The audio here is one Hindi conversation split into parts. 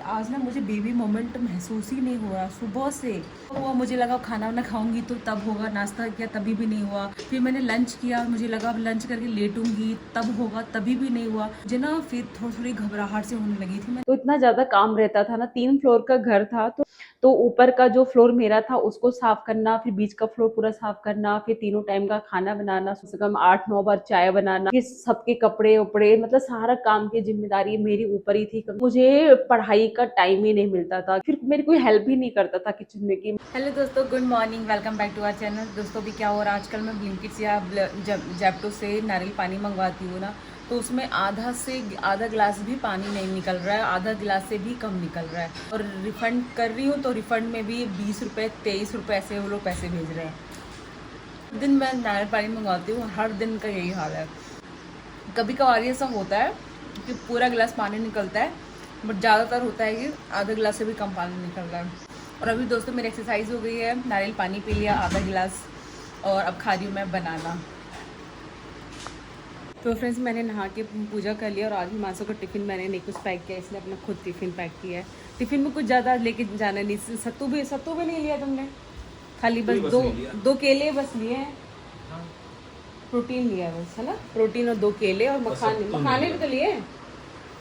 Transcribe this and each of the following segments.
आज ना मुझे बेबी मोमेंट महसूस ही नहीं हुआ सुबह से। तो वो मुझे लगा खाना वाना खाऊंगी तो तब होगा, नाश्ता किया तभी भी नहीं हुआ। फिर मैंने लंच किया, मुझे लगा अब लंच करके लेटूंगी तब होगा, तभी भी नहीं हुआ। मुझे ना फिर थोड़ी थोड़ी घबराहट से होने लगी थी। मैं तो इतना ज्यादा काम रहता था ना, 3 फ्लोर का घर था, तो ऊपर का जो फ्लोर मेरा था उसको साफ करना, फिर बीच का फ्लोर पूरा साफ करना, फिर तीनों टाइम का खाना बनाना, कम से कम 8-9 बार चाय बनाना, फिर सबके कपड़े उपड़े, मतलब सारा काम की जिम्मेदारी मेरी ऊपर ही थी। मुझे पढ़ाई का टाइम ही नहीं मिलता था, फिर मेरी कोई हेल्प ही नहीं करता था किचन में की। हेलो दोस्तों, good morning, welcome back to our channel. दोस्तों भी क्या हो रहा है आजकल, मैं ब्लिंकिट से या जेप्टो से नारियल पानी मंगवाती हूँ ना, तो उसमें आधा से आधा गिलास भी पानी नहीं निकल रहा है, आधा गिलास से भी कम निकल रहा है। और रिफंड कर रही हूँ तो रिफंड में भी 20 रुपये 23 रुपये ऐसे वो लोग पैसे भेज रहे हैं। दिन मैं नारियल पानी मंगवाती हूँ, हर दिन का यही हाल है। कभी कभार ऐसा होता है कि पूरा गिलास पानी निकलता है, बट ज़्यादातर होता है कि आधा गिलास से भी कम पानी निकल रहा है। और अभी दोस्तों मेरी एक्सरसाइज हो गई है, नारियल पानी पी लिया आधा गिलास, और अब खा रही हूँ मैं बनाना। तो फ्रेंड्स, मैंने नहा के पूजा कर लिया और आज हिमांशु का टिफ़िन मैंने नहीं कुछ पैक किया, इसने अपना खुद टिफ़िन पैक किया है। टिफ़िन में कुछ ज़्यादा लेके जाना नहीं, सत्तू भी नहीं लिया तुमने, खाली बस दो केले बस लिए हैं। प्रोटीन लिया है बस, है ना, प्रोटीन और 2 केले और मखाने भी तो लिए।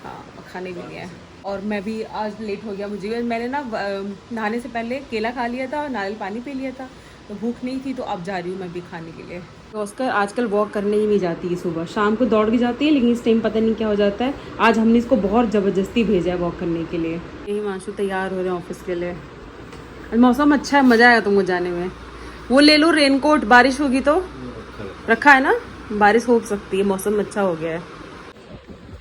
हाँ, मखाने भी लिए हैं। और मैं भी आज लेट हो गया, मुझे मैंने ना नहाने से पहले केला खा लिया था और नारियल पानी पी लिया था, तो भूख नहीं थी, तो अब जा रही हूँ मैं भी खाने के लिए। तो उसका आजकल वॉक करने ही नहीं जाती है, सुबह शाम को दौड़ के जाती है, लेकिन इस टाइम पता नहीं क्या हो जाता है। आज हमने इसको बहुत ज़बरदस्ती भेजा है वॉक करने के लिए। यही माशू तैयार हो रहे हैं ऑफिस के लिए। आज मौसम अच्छा है, मज़ा आएगा तुमको जाने में। वो ले लो रेनकोट, बारिश होगी तो। रखा है ना, बारिश हो सकती है, मौसम अच्छा हो गया है।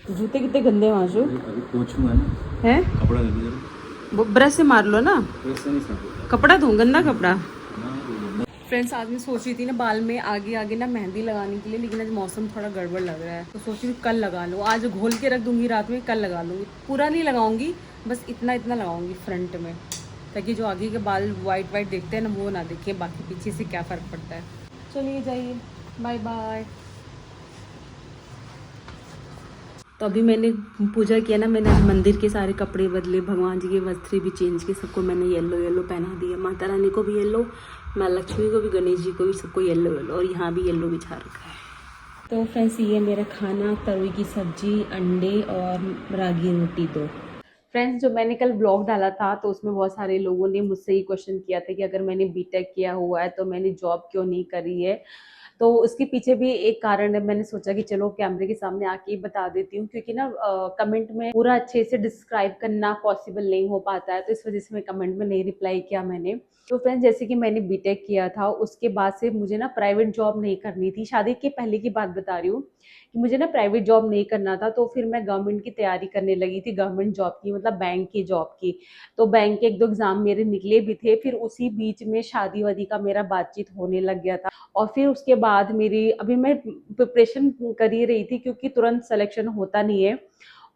जूते कितने गंदे हैं माशू। अभी पोंछूंगा ना, है कपड़ा दे दो जरा। वो ब्रश से मार लो ना, प्रेस से नहीं साफ होता। कपड़ा धो, गंदा कपड़ा। हाँ, वो गंदा। फ्रेंड्स, आज मैं सोच रही थी ना बाल में आगे आगे ना मेहंदी लगाने के लिए, लेकिन आज मौसम थोड़ा गड़बड़ लग रहा है, तो सोच रही हूँ कल लगा लूँ। आज घोल के रख दूंगी, रात में कल लगा लूँगी। पूरा नहीं लगाऊंगी, बस इतना इतना लगाऊंगी फ्रंट में, ताकि जो आगे के बाल वाइट वाइट देखते हैं ना, वो ना दिखे, बाकी पीछे से क्या फ़र्क पड़ता है। चलिए जाइए, बाय बाय। तो अभी मैंने पूजा किया ना, मैंने मंदिर के सारे कपड़े बदले, भगवान जी के वस्त्र भी चेंज किए, सबको मैंने येलो येलो पहना दिया। माता रानी को भी येलो, माँ लक्ष्मी को भी, गणेश जी को भी, सबको येलो येलो, और यहाँ भी येलो बिछा रखा है। तो फ्रेंड्स, ये मेरा खाना, तरोई की सब्जी, अंडे और रागी रोटी दो। फ्रेंड्स, जो मैंने कल ब्लॉग डाला था तो उसमें बहुत सारे लोगों ने मुझसे ये क्वेश्चन किया था कि अगर मैंने बीटेक किया हुआ है तो मैंने जॉब क्यों नहीं करी है। तो उसके पीछे भी एक कारण है, मैंने सोचा कि चलो कैमरे के सामने आके ही बता देती हूँ, क्योंकि ना कमेंट में पूरा अच्छे से डिस्क्राइब करना पॉसिबल नहीं हो पाता है, तो इस वजह से मैं कमेंट में नहीं रिप्लाई किया मैंने। तो फ्रेंड्स, जैसे कि मैंने बीटेक किया था, उसके बाद से मुझे ना प्राइवेट जॉब नहीं करनी थी, शादी के पहले की बात बता रही हूँ कि मुझे ना प्राइवेट जॉब नहीं करना था। तो फिर मैं गवर्नमेंट की तैयारी करने लगी थी, गवर्नमेंट जॉब की, मतलब बैंक की जॉब की। तो बैंक के 1-2 एग्जाम मेरे निकले भी थे, फिर उसी बीच में शादी वादी का मेरा बातचीत होने लग गया था। और फिर उसके बाद मेरी, अभी मैं प्रिपरेशन कर ही रही थी, क्योंकि तुरंत सिलेक्शन होता नहीं है,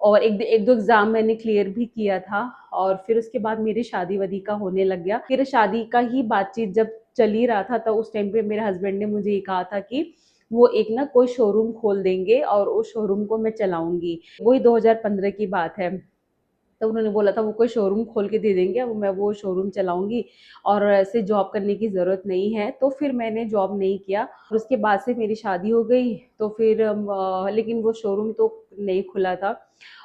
और एक दो एग्जाम मैंने क्लियर भी किया था। और फिर उसके बाद मेरी शादी वादी का होने लग गया। फिर शादी का ही बातचीत जब चल ही रहा था, तो उस टाइम पे मेरे हस्बैंड ने मुझे ये कहा था कि वो एक ना कोई शोरूम खोल देंगे और उस शोरूम को मैं चलाऊंगी। वही 2015 की बात है। तो उन्होंने बोला था वो कोई शोरूम खोल के दे देंगे, अब मैं वो शोरूम चलाऊंगी और ऐसे जॉब करने की ज़रूरत नहीं है। तो फिर मैंने जॉब नहीं किया, और उसके बाद से मेरी शादी हो गई। तो फिर लेकिन वो शोरूम तो नहीं खुला था।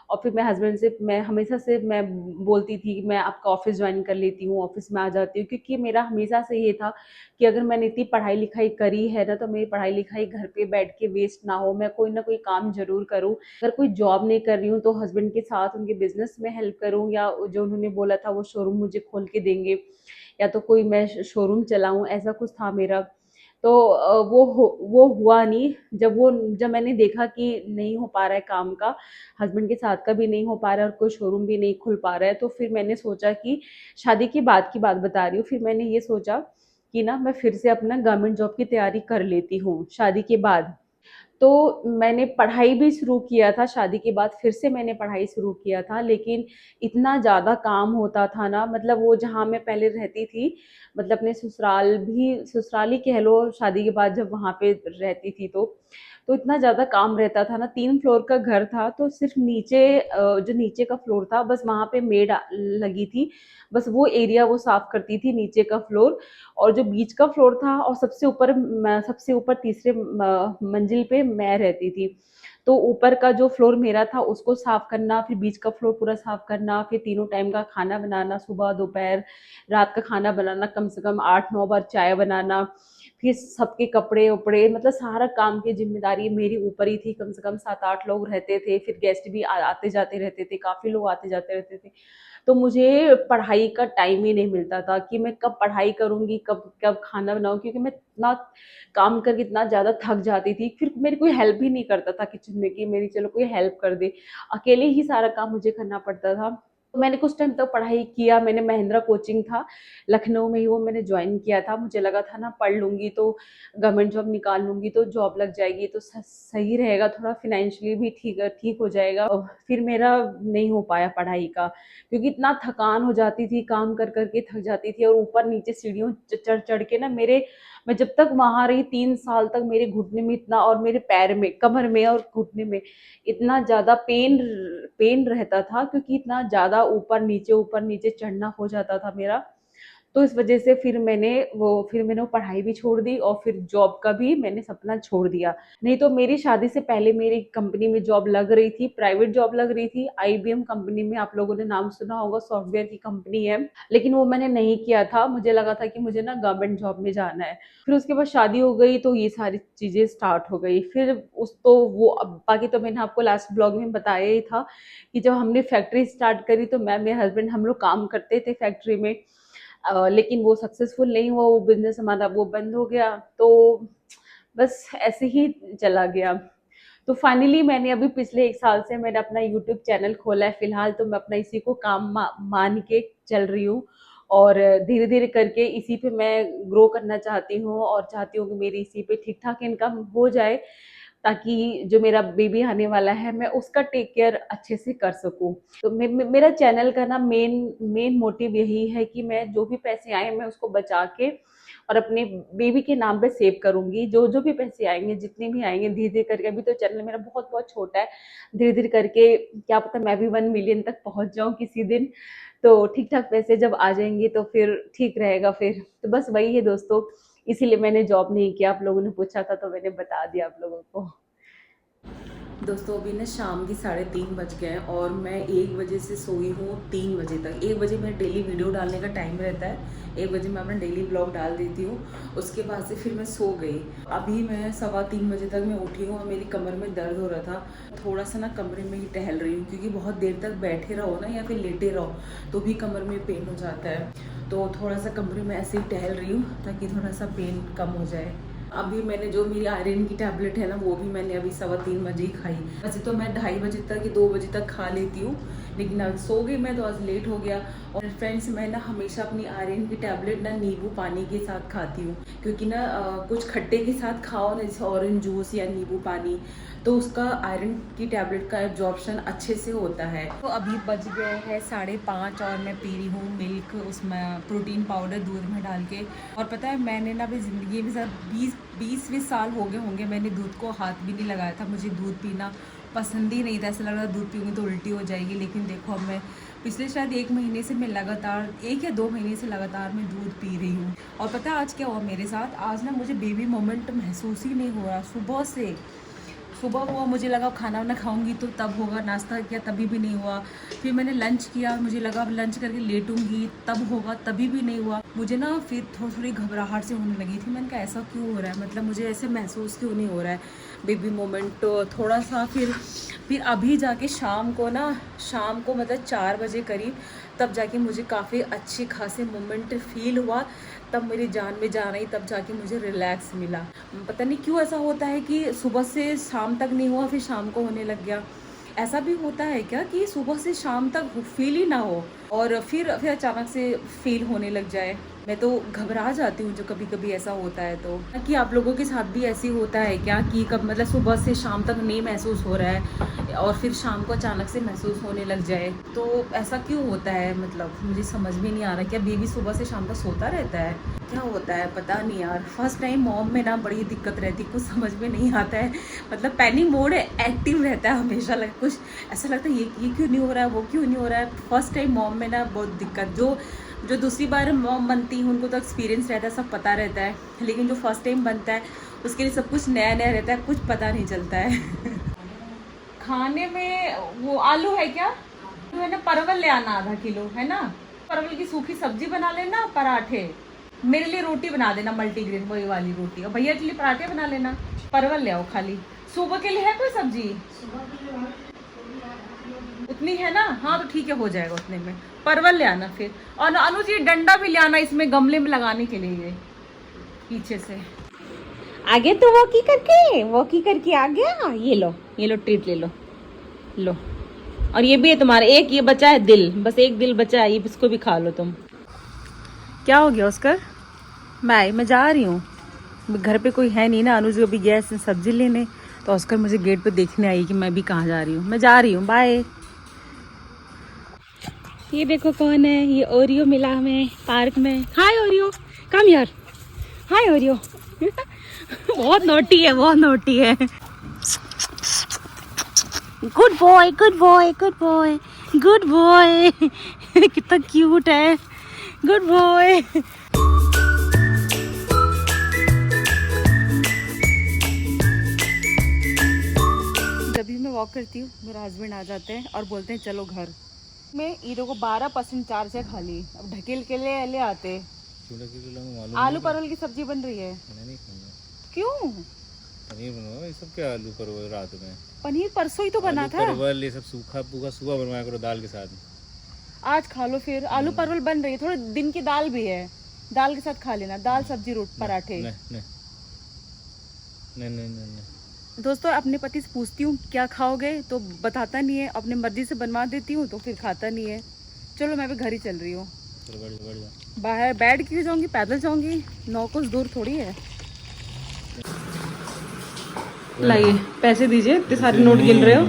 और फिर मैं हस्बैंड से, मैं हमेशा से मैं बोलती थी कि मैं आपका ऑफिस ज्वाइन कर लेती हूँ, ऑफिस में आ जाती हूँ, क्योंकि मेरा हमेशा से ये था कि अगर मैंने इतनी पढ़ाई लिखाई करी है ना, तो मेरी पढ़ाई लिखाई घर पे बैठ के वेस्ट ना हो, मैं कोई ना कोई काम जरूर करूँ। अगर कोई जॉब नहीं कर रही हूँ तो हस्बैंड के साथ उनके बिजनेस में हेल्प करूँ, या जो उन्होंने बोला था वो शोरूम मुझे खोल के देंगे, या तो कोई मैं शोरूम चलाऊँ, ऐसा कुछ था मेरा। तो वो हुआ नहीं। जब मैंने देखा कि नहीं हो पा रहा है काम का, हस्बैंड के साथ का भी नहीं हो पा रहा है और कोई शोरूम भी नहीं खुल पा रहा है, तो फिर मैंने सोचा कि शादी के बाद की बात बता रही हूँ, फिर मैंने ये सोचा कि ना मैं फिर से अपना गवर्नमेंट जॉब की तैयारी कर लेती हूँ शादी के बाद। तो मैंने पढ़ाई भी शुरू किया था शादी के बाद, फिर से मैंने पढ़ाई शुरू किया था, लेकिन इतना ज़्यादा काम होता था ना, मतलब वो जहाँ मैं पहले रहती थी, मतलब अपने ससुराल ही कह लो, शादी के बाद जब वहाँ पे रहती थी, तो तो इतना ज़्यादा काम रहता था ना, 3 फ्लोर का घर था, तो सिर्फ नीचे जो नीचे का फ्लोर था बस वहाँ पे मेड लगी थी, बस वो एरिया वो साफ करती थी नीचे का फ्लोर। और जो बीच का फ्लोर था और सबसे ऊपर तीसरे मंजिल पे मैं रहती थी। तो ऊपर का जो फ्लोर मेरा था उसको साफ करना, फिर बीच का फ्लोर पूरा साफ करना, फिर तीनों टाइम का खाना बनाना, सुबह दोपहर रात का खाना बनाना, कम से कम 8-9 बार चाय बनाना, फिर सबके कपड़े उपड़े, मतलब सारा काम की जिम्मेदारी मेरी ऊपर ही थी। कम से कम 7-8 लोग रहते थे, फिर गेस्ट भी आते जाते रहते थे, काफ़ी लोग आते जाते रहते थे। तो मुझे पढ़ाई का टाइम ही नहीं मिलता था कि मैं कब पढ़ाई करूँगी, कब कब खाना बनाऊँ, क्योंकि मैं इतना काम करके इतना ज़्यादा थक जाती थी। फिर मेरी कोई हेल्प भी नहीं करता था किचन में कि मेरी चलो कोई हेल्प कर दे, अकेले ही सारा काम मुझे करना पड़ता था। तो मैंने कुछ टाइम तक पढ़ाई किया, मैंने महिंद्रा कोचिंग था लखनऊ में ही, वो मैंने ज्वाइन किया था। मुझे लगा था ना पढ़ लूँगी तो गवर्नमेंट जॉब निकाल लूँगी तो जॉब लग जाएगी तो सही रहेगा, थोड़ा फाइनेंशियली भी ठीक हो जाएगा। और फिर मेरा नहीं हो पाया पढ़ाई का, क्योंकि इतना थकान हो जाती थी, काम कर कर के थक जाती थी, और ऊपर नीचे सीढ़ियों चढ़ चढ़ के ना मैं जब तक वहाँ रही 3 साल तक मेरे घुटने में इतना, और मेरे पैर में, कमर में और घुटने में इतना ज़्यादा पेन रहता था, क्योंकि इतना ज़्यादा ऊपर नीचे चढ़ना हो जाता था मेरा। तो इस वजह से फिर मैंने वो पढ़ाई भी छोड़ दी, और फिर जॉब का भी मैंने सपना छोड़ दिया। नहीं तो मेरी शादी से पहले मेरी कंपनी में जॉब लग रही थी, प्राइवेट जॉब लग रही थी, आईबीएम कंपनी में, आप लोगों ने नाम सुना होगा, सॉफ्टवेयर की कंपनी है। लेकिन वो मैंने नहीं किया था, मुझे लगा था कि मुझे ना गवर्नमेंट जॉब में जाना है। फिर उसके बाद शादी हो गई तो ये सारी चीज़ें स्टार्ट हो गई। फिर उस तो वो अब बाकी तो मैंने आपको लास्ट ब्लॉग में बताया ही था कि जब हमने फैक्ट्री स्टार्ट करी तो मैं, मेरे हस्बैंड, हम लोग काम करते थे फैक्ट्री में। लेकिन वो सक्सेसफुल नहीं हुआ, वो बिज़नेस हमारा वो बंद हो गया, तो बस ऐसे ही चला गया। तो फाइनली मैंने अभी पिछले 1 साल से मैंने अपना यूट्यूब चैनल खोला है। फ़िलहाल तो मैं अपना इसी को काम मान के चल रही हूँ, और धीरे-धीरे करके इसी पे मैं ग्रो करना चाहती हूँ, और चाहती हूँ कि मेरी इसी पे ठीक-ठाक इनकम हो जाए, ताकि जो मेरा बेबी आने वाला है मैं उसका टेक केयर अच्छे से कर सकूँ। तो मेरा चैनल का ना मेन मोटिव यही है कि मैं जो भी पैसे आए मैं उसको बचा के और अपने बेबी के नाम पे सेव करूँगी। जो भी पैसे आएँगे, जितने भी आएँगे, धीरे-धीरे करके, अभी तो चैनल मेरा बहुत-बहुत छोटा है। धीरे-धीरे करके क्या पता मैं भी 1 मिलियन तक पहुँच जाऊँ किसी दिन। तो ठीक-ठाक पैसे जब आ जाएँगे तो फिर ठीक रहेगा फिर। तो बस वही है दोस्तों, इसीलिए मैंने जॉब नहीं किया। आप लोगों ने पूछा था तो मैंने बता दिया आप लोगों को। दोस्तों अभी ना शाम की 3:30 बज गए हैं, और मैं 1 बजे से सोई हूँ 3 बजे तक। 1 बजे मेरा डेली वीडियो डालने का टाइम रहता है, 1 बजे मैं अपना डेली ब्लॉग डाल देती हूँ। उसके बाद से फिर मैं सो गई। अभी मैं 3:15 बजे तक मैं उठी हूँ, और मेरी कमर में दर्द हो रहा था। थोड़ा सा ना कमरे में ही टहल रही हूँ, क्योंकि बहुत देर तक बैठे रहो ना या फिर लेटे रहो तो भी कमर में पेन हो जाता है। तो थोड़ा सा कमरे में ऐसे ही टहल रही हूँ ताकि थोड़ा सा पेन कम हो जाए। अभी मैंने जो मेरी आयरन की टैबलेट है ना, वो भी मैंने अभी 3:15 बजे ही खाई। वैसे तो मैं 2:30 बजे तक या 2 बजे तक खा लेती हूँ, लेकिन आज सो गई मैं तो आज लेट हो गया। और फ्रेंड्स मैं ना हमेशा अपनी आयरन की टैबलेट ना नींबू पानी के साथ खाती हूँ, क्योंकि ना कुछ खट्टे के साथ खाओ ना, जैसे ऑरेंज जूस या नींबू पानी, तो उसका आयरन की टैबलेट का एब्जॉर्प्शन अच्छे से होता है। तो अभी बज गए हैं 5:30, और मैं पी रही हूँ मिल्क, उसमें प्रोटीन पाउडर दूध में डाल के। और पता है मैंने ना अभी ज़िंदगी में सर 20 साल हो गए होंगे मैंने दूध को हाथ भी नहीं लगाया था। मुझे दूध पीना पसंद ही नहीं था, ऐसा लग रहा था दूध पीऊँगी तो उल्टी हो जाएगी। लेकिन देखो अब मैं पिछले शायद 1 महीने से मैं लगातार 1 या 2 महीने से लगातार मैं दूध पी रही हूँ। और पता है आज क्या हुआ मेरे साथ, आज ना मुझे बेबी मोमेंट महसूस ही नहीं हो रहा। सुबह हुआ, मुझे लगा खाना वाना खाऊंगी तो तब होगा, नाश्ता किया तभी भी नहीं हुआ। फिर मैंने लंच किया, मुझे लगा अब लंच करके लेटूंगी तब होगा, तभी भी नहीं हुआ। मुझे ना फिर थोड़ी घबराहट से होने लगी थी। मैंने कहा ऐसा क्यों हो रहा है, मतलब मुझे ऐसे महसूस क्यों नहीं हो रहा है बेबी मोमेंट। तो थोड़ा सा फिर अभी जाके शाम को मतलब 4 बजे करीब, तब जाके मुझे काफ़ी अच्छी खासी मोमेंट फील हुआ। तब मेरी जान में जान आई, तब जाके मुझे रिलैक्स मिला। पता नहीं क्यों ऐसा होता है कि सुबह से शाम तक नहीं हुआ, फिर शाम को होने लग गया। ऐसा भी होता है क्या कि सुबह से शाम तक फील ही ना हो और फिर अचानक से फील होने लग जाए? मैं तो घबरा जाती हूँ जो कभी कभी ऐसा होता है। तो कि आप लोगों के साथ भी ऐसे होता है क्या कि कब मतलब सुबह से शाम तक नहीं महसूस हो रहा है, और फिर शाम को अचानक से महसूस होने लग जाए, तो ऐसा क्यों होता है? मतलब मुझे समझ में नहीं आ रहा, क्या बेबी सुबह से शाम तक सोता रहता है, क्या होता है पता नहीं यार। फर्स्ट टाइम मॉम में ना बड़ी दिक्कत रहती, कुछ समझ में नहीं आता है। मतलब पैनिक मोड एक्टिव रहता है हमेशा, कुछ ऐसा लगता है ये क्यों नहीं हो रहा है, वो क्यों नहीं हो रहा है। फर्स्ट टाइम मॉम में ना बहुत दिक्कत। जो दूसरी बार मॉम बनती है उनको तो एक्सपीरियंस रहता है, सब पता रहता है, लेकिन जो फर्स्ट टाइम बनता है उसके लिए सब कुछ नया नया रहता है, कुछ पता नहीं चलता है। खाने में वो आलू है क्या, तो है ना, परवल ले आना आधा किलो, है ना, परवल की सूखी सब्जी बना लेना, पराठे, मेरे लिए रोटी बना देना मल्टीग्रेन वही वाली रोटी, और भैया के लिए पराठे बना लेना, परवल ले आओ खाली। सुबह के लिए है कोई सब्जी? उतनी है ना, हाँ तो ठीक है, हो जाएगा उतने में। परवल ले आना फिर, और अनुज ये डंडा भी ले आना इसमें गमले में लगाने के लिए, ये पीछे से आगे तो वॉकी करके आ गया। ये लो ट्रीट ले लो। और ये भी है तुम्हारा, एक ये बचा है दिल, बस एक दिल बचा है, ये इसको भी खा लो तुम। क्या हो गया ऑस्कर? मैं जा रही हूँ, घर पे कोई है नहीं ना, अनुज को भी गया सब्जी लेने, तो ऑस्कर मुझे गेट पे देखने आई कि मैं भी कहाँ जा रही हूँ। मैं जा रही हूँ, बाय। ये देखो कौन है, ये ओरियो मिला हमें पार्क में। हाय ओरियो, कम यार, हाय ओरियो। बहुत नोटी है। गुड बॉय कितना क्यूट है, गुड बॉय। जब भी मैं वॉक करती हूँ मेरा हस्बैंड आ जाते हैं और बोलते हैं चलो घर में। ईरो को 12% चार्ज है खाली, अब ढकेल के ले आते। आलू परवल की सब्जी बन रही है। नहीं खाऊंगा। क्यों? पनीर बनवाओ, ये सब क्या आलू परवल रात में? पनीर परसों ही तो बना था। परवल ये सब सूखा पूखा सुबह बनवाया करो दाल के साथ। आज खा लो फिर, आलू परवल बन रही है, थोड़े दिन की दाल भी है, दाल के साथ खा लेना, दाल सब्जी रोटी पराठे। नहीं। दोस्तों अपने पति से पूछती हूँ क्या खाओगे, तो बताता नहीं है, अपने मर्जी से बनवा देती हूँ तो फिर खाता नहीं है। चलो मैं भी घर ही चल रही हूँ, बाहर बैठ के जाऊंगी, पैदल जाऊंगी, 9 कोस दूर थोड़ी है। लाइए पैसे दीजिए, इतने सारे नोट गिन रहे हो,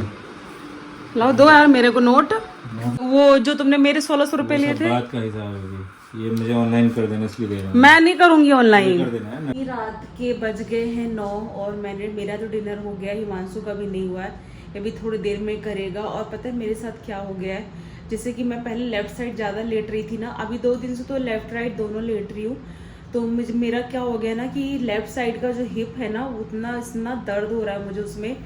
लाओ दो यार मेरे को नोट। वो जो तुमने मेरे 1600 रुपए लिए थे, बात का हिसाब है, ये मुझे ऑनलाइन कर देना, इसलिए दे रहा हूं। मैं नहीं करूंगी ऑनलाइन। कर देना है ना। रात के बज गए हैं 9 और मेरा तो डिनर हो गया, हिमांशु का भी नहीं हुआ है, ये भी थोड़ी देर में करेगा। और पता है मेरे साथ क्या हो गया है, जैसे कि मैं पहले लेफ्ट साइड ज़्यादा लेट रही थी ना, अभी 2 दिन से तो लेफ्ट राइट दोनों लेट रही हूँ। तो मेरा क्या हो गया ना कि लेफ्ट साइड का जो हिप है ना, इतना दर्द हो रहा है मुझे उसमें,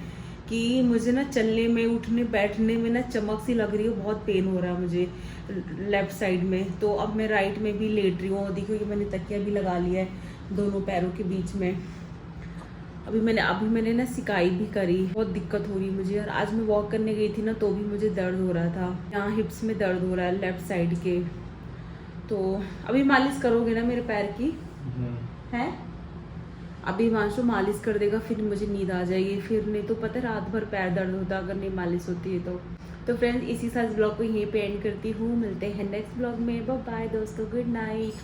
कि मुझे ना चलने में, उठने बैठने में ना चमक सी लग रही है, बहुत पेन हो रहा है मुझे लेफ्ट साइड में। तो अब मैं राइट में भी लेट रही हूँ, देखो कि मैंने तकिया भी लगा लिया है दोनों पैरों के बीच में। अभी मैंने ना सिकाई भी करी, बहुत दिक्कत हो रही है मुझे। और आज मैं वॉक करने गई थी ना, तो भी मुझे दर्द हो रहा था, यहाँ हिप्स में दर्द हो रहा है लेफ्ट साइड के। तो अभी मालिश करोगे ना मेरे पैर की? है अभी हिमांशु मालिश कर देगा, फिर मुझे नींद आ जाएगी, फिर नहीं तो पता है रात भर पैर दर्द होता अगर नहीं मालिश होती है तो फ्रेंड्स इसी साथ ब्लॉग को यहीं पे एंड करती हूँ। मिलते हैं नेक्स्ट ब्लॉग में, बाय बाय दोस्तों, गुड नाइट।